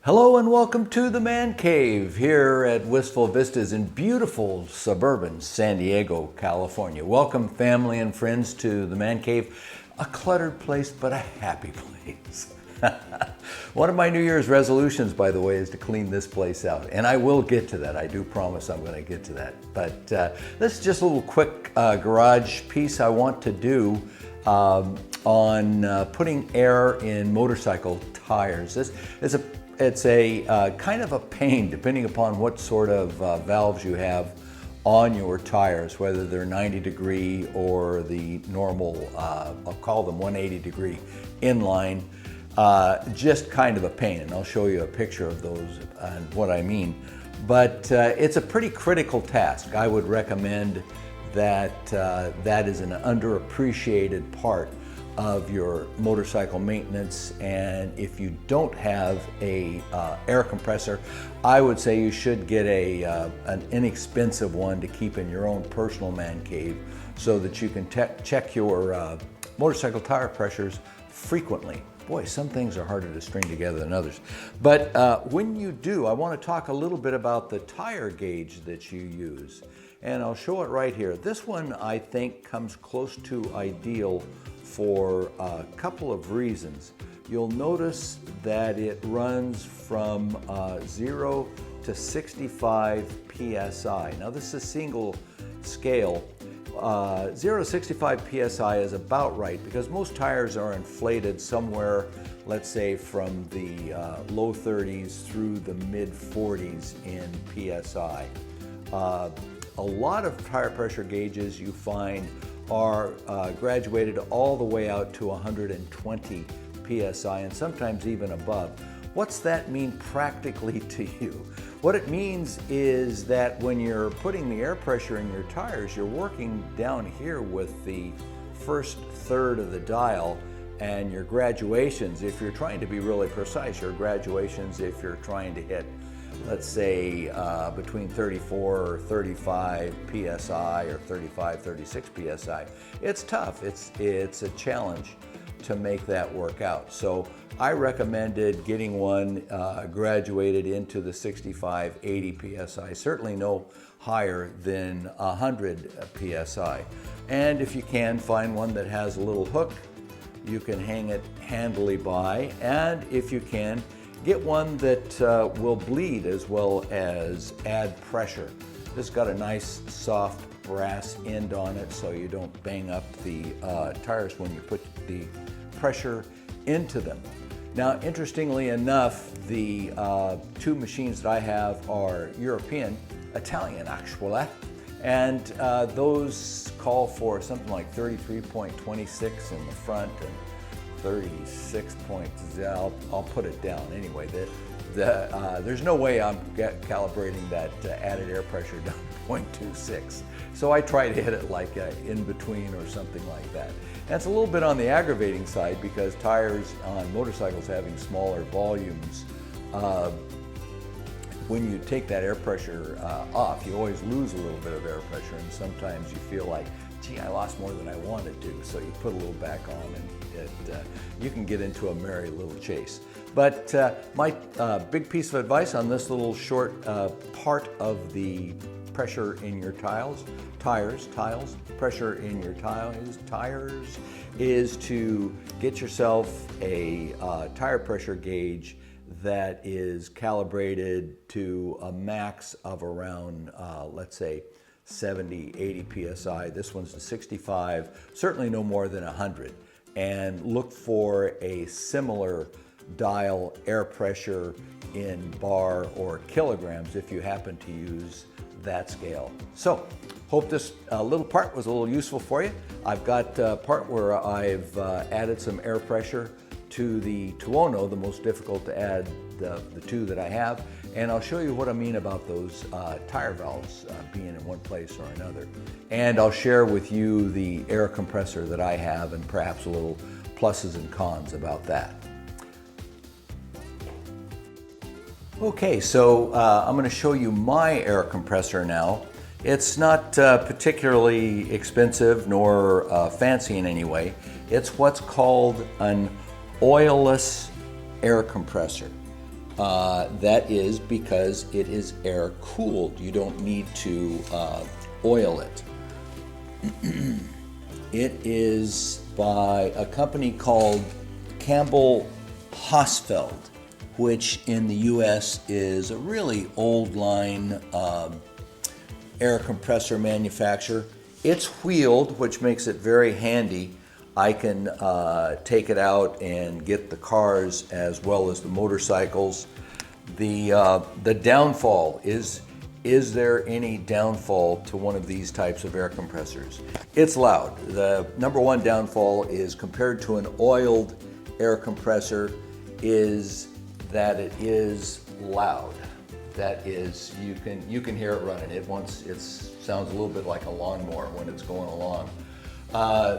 Hello and welcome to the Man Cave here at Wistful Vistas in beautiful suburban San Diego, California. Welcome family and friends to the Man Cave, a cluttered place but a happy place. One of my New Year's resolutions, by the way, is to clean this place out, and I will get to that. I do promise I'm going to get to that. But this is just a little quick garage piece I want to do on putting air in motorcycle tires. It's a kind of a pain depending upon what sort of valves you have on your tires, whether they're 90 degree or the normal, I'll call them 180 degree inline. Just kind of a pain, and I'll show you a picture of those and what I mean. But it's a pretty critical task. I would recommend that that is an underappreciated part of your motorcycle maintenance, and if you don't have a air compressor, I would say you should get an inexpensive one to keep in your own personal man cave so that you can check your motorcycle tire pressures frequently. Boy, some things are harder to string together than others. But when you do, I want to talk a little bit about the tire gauge that you use. And I'll show it right here. This one, I think, comes close to ideal for a couple of reasons. You'll notice that it runs from 0 to 65 PSI. Now this is a single scale. 0 to 65 PSI is about right because most tires are inflated somewhere, let's say from the low 30s through the mid 40s in PSI. A lot of tire pressure gauges you find are graduated all the way out to 120 PSI and sometimes even above. What's that mean practically to you? What it means is that when you're putting the air pressure in your tires, you're working down here with the first third of the dial, and your graduations, if you're trying to be really precise, your graduations, if you're trying to hit, let's say between 34 or 35 PSI or 35, 36 PSI. It's tough, it's a challenge to make that work out. So I recommended getting one graduated into the 65, 80 PSI, certainly no higher than 100 PSI. And if you can, find one that has a little hook, you can hang it handily by, and if you can, get one that will bleed as well as add pressure. This has got a nice soft brass end on it so you don't bang up the tires when you put the pressure into them. Now, interestingly enough, the two machines that I have are European, Italian actually, and those call for something like 33.26 in the front and 36 points. I'll put it down anyway. There's no way I'm calibrating that added air pressure down to 0.26. So I try to hit it like in between or something like that. That's a little bit on the aggravating side because tires on motorcycles having smaller volumes, when you take that air pressure off, you always lose a little bit of air pressure, and sometimes you feel like, gee, I lost more than I wanted to. So you put a little back on and you can get into a merry little chase. But my big piece of advice on this little short part of the pressure in your pressure in your tires is to get yourself a tire pressure gauge that is calibrated to a max of around, let's say, 70, 80 PSI. This one's the 65, certainly no more than 100. And look for a similar dial air pressure in bar or kilograms if you happen to use that scale. So, hope this little part was a little useful for you. I've got a part where I've added some air pressure to the Tuono, the most difficult to add the two that I have, and I'll show you what I mean about those tire valves being in one place or another. And I'll share with you the air compressor that I have and perhaps a little pluses and cons about that. Okay, so I'm going to show you my air compressor now. It's not particularly expensive nor fancy in any way. It's what's called an oilless air compressor. That is because it is air cooled. You don't need to oil it. It is by a company called Campbell Hausfeld, which in the US is a really old line air compressor manufacturer. It's wheeled, which makes it very handy. I can take it out and get the cars as well as the motorcycles. The downfall is there any downfall to one of these types of air compressors? It's loud. The number one downfall is compared to an oiled air compressor is that it is loud. That is, you can hear it running. It sounds a little bit like a lawnmower when it's going along.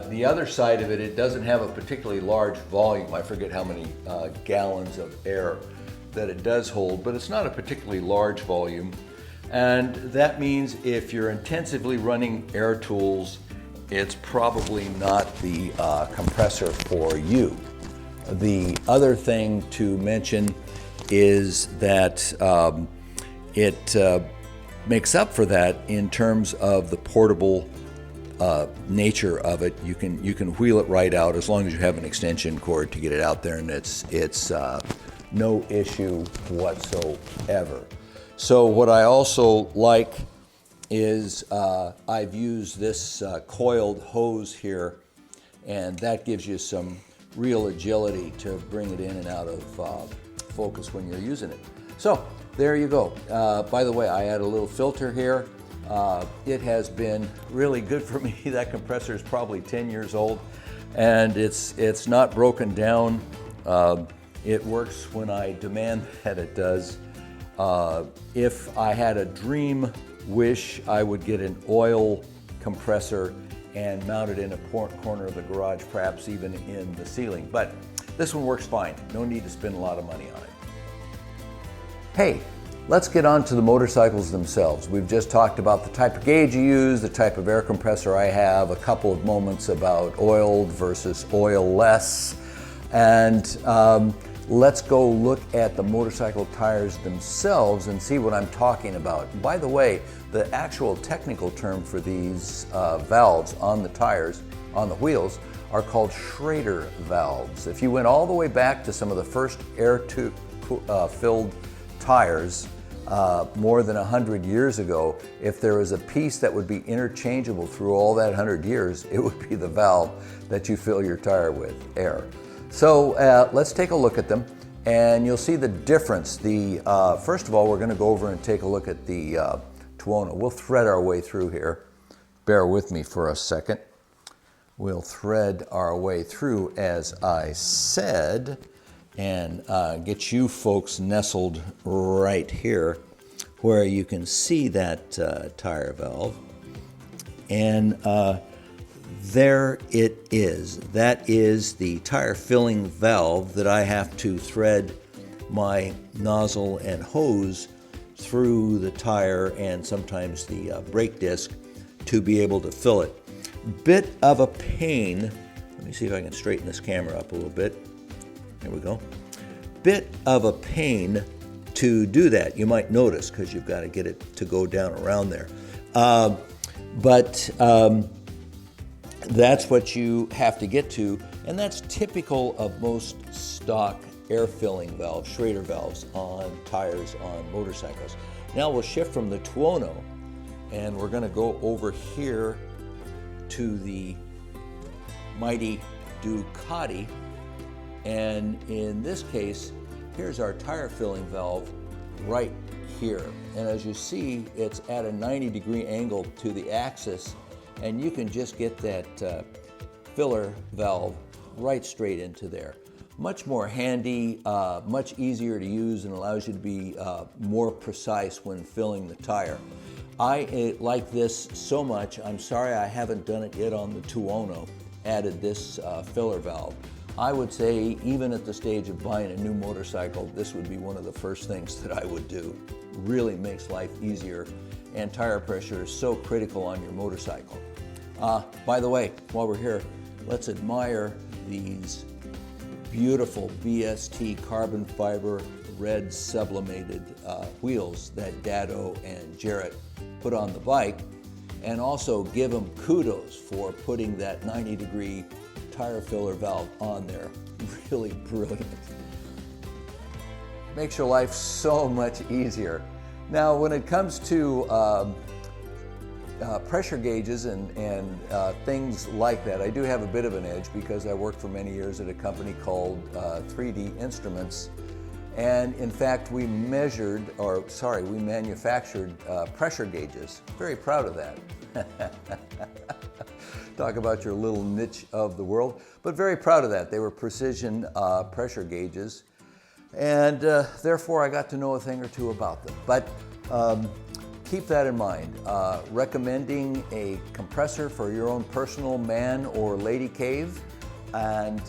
The other side of it, it doesn't have a particularly large volume. I forget how many gallons of air that it does hold, but it's not a particularly large volume. And that means if you're intensively running air tools, it's probably not the compressor for you. The other thing to mention is that it makes up for that in terms of the portable nature of it. You can wheel it right out as long as you have an extension cord to get it out there, and it's no issue whatsoever. So what I also like is I've used this coiled hose here, and that gives you some real agility to bring it in and out of focus when you're using it. So there you go. By the way, I add a little filter here. It has been really good for me. That compressor is probably 10 years old, and it's not broken down. It works when I demand that it does. If I had a dream wish, I would get an oil compressor and mount it in a corner of the garage, perhaps even in the ceiling. But this one works fine. No need to spend a lot of money on it. Hey, let's get on to the motorcycles themselves. We've just talked about the type of gauge you use, the type of air compressor I have, a couple of moments about oiled versus oil-less, and let's go look at the motorcycle tires themselves and see what I'm talking about. By the way, the actual technical term for these valves on the tires, on the wheels, are called Schrader valves. If you went all the way back to some of the first air-filled tires more than 100 years ago, if there was a piece that would be interchangeable through all that 100 years, it would be the valve that you fill your tire with, air. So let's take a look at them, and you'll see the difference. First of all, we're going to go over and take a look at the Tuono. We'll thread our way through here. Bear with me for a second. We'll thread our way through, as I said, and get you folks nestled right here where you can see that tire valve. And there it is. That is the tire filling valve that I have to thread my nozzle and hose through the tire and sometimes the brake disc to be able to fill it. Bit of a pain. Let me see if I can straighten this camera up a little bit. There we go. Bit of a pain to do that. You might notice because you've got to get it to go down around there. But that's what you have to get to, and that's typical of most stock air filling valves, Schrader valves on tires on motorcycles. Now we'll shift from the Tuono, and we're going to go over here to the mighty Ducati, and in this case, here's our tire filling valve right here. And as you see, it's at a 90-degree angle to the axis, and you can just get that filler valve right straight into there. Much more handy, much easier to use, and allows you to be more precise when filling the tire. I like this so much. I'm sorry I haven't done it yet on the Tuono, added this filler valve. I would say even at the stage of buying a new motorcycle, this would be one of the first things that I would do. Really makes life easier and tire pressure is so critical on your motorcycle. By the way, while we're here, let's admire these beautiful BST carbon fiber red sublimated wheels that Dado and Jarrett put on the bike, and also give them kudos for putting that 90-degree tire filler valve on there. Really brilliant. Makes your life so much easier. Now, when it comes to pressure gauges and things like that, I do have a bit of an edge because I worked for many years at a company called 3D Instruments. And in fact, we manufactured pressure gauges. Very proud of that. Talk about your little niche of the world, but very proud of that. They were precision pressure gauges, and therefore I got to know a thing or two about them. But keep that in mind. Recommending a compressor for your own personal man or lady cave, and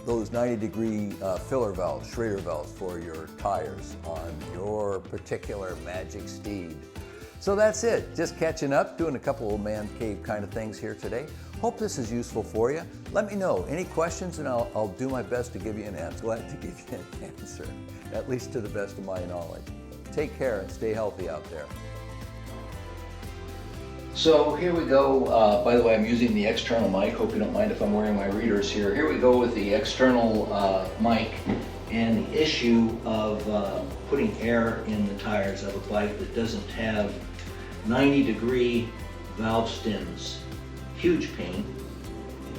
those 90-degree filler valves, Schrader valves for your tires on your particular magic steed. So that's it. Just catching up, doing a couple of man cave kind of things here today. Hope this is useful for you. Let me know. Any questions, and I'll do my best to give you an answer. Glad to give you an answer, at least to the best of my knowledge. Take care and stay healthy out there. So here we go. By the way, I'm using the external mic. Hope you don't mind if I'm wearing my readers here. Here we go with the external mic, and the issue of putting air in the tires of a bike that doesn't have 90-degree valve stems. Huge pain.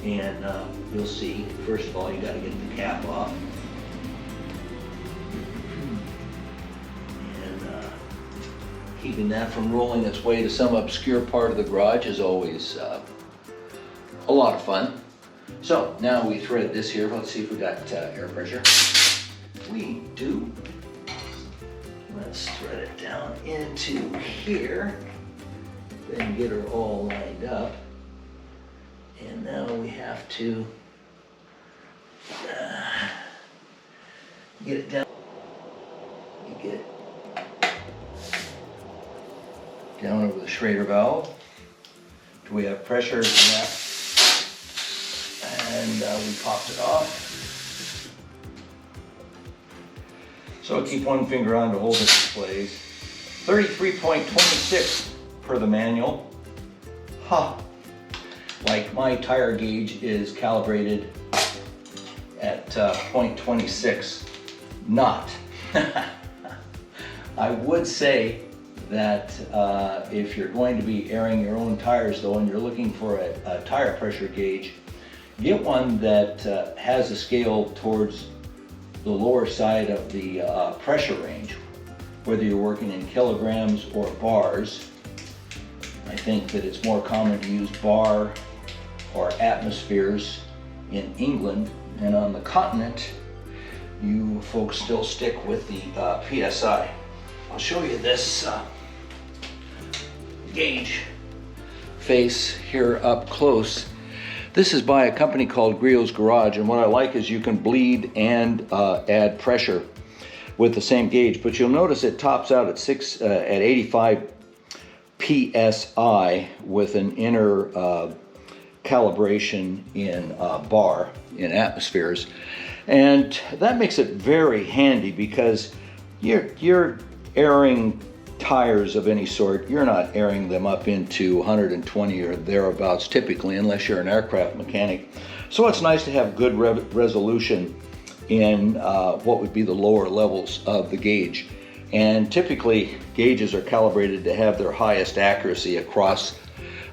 And you'll see, first of all, you got to get the cap off. Keeping that from rolling its way to some obscure part of the garage is always a lot of fun. So now we thread this here. Let's see if we got air pressure. We do. Let's thread it down into here. Then get her all lined up. And now we have to get it down. You get it down over the Schrader valve. Do we have pressure in that? And we popped it off. So keep one finger on to hold it in place. 33.26 per the manual. Like my tire gauge is calibrated at 0.26, not. I would say that if you're going to be airing your own tires though, and you're looking for a tire pressure gauge, get one that has a scale towards the lower side of the pressure range, whether you're working in kilograms or bars. I think that it's more common to use bar or atmospheres in England, and on the continent, you folks still stick with the PSI. I'll show you this gauge face here up close. This is by a company called Griot's Garage, and what I like is you can bleed and add pressure with the same gauge, but you'll notice it tops out at 85 PSI with an inner calibration in bar, in atmospheres, and that makes it very handy because you're airing tires of any sort. You're not airing them up into 120 or thereabouts typically, unless you're an aircraft mechanic. So it's nice to have good resolution in what would be the lower levels of the gauge. And typically gauges are calibrated to have their highest accuracy across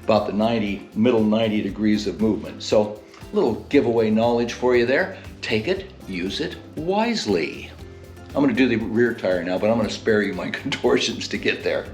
about the middle 90 degrees of movement. So a little giveaway knowledge for you there. Take it, use it wisely. I'm going to do the rear tire now, but I'm going to spare you my contortions to get there.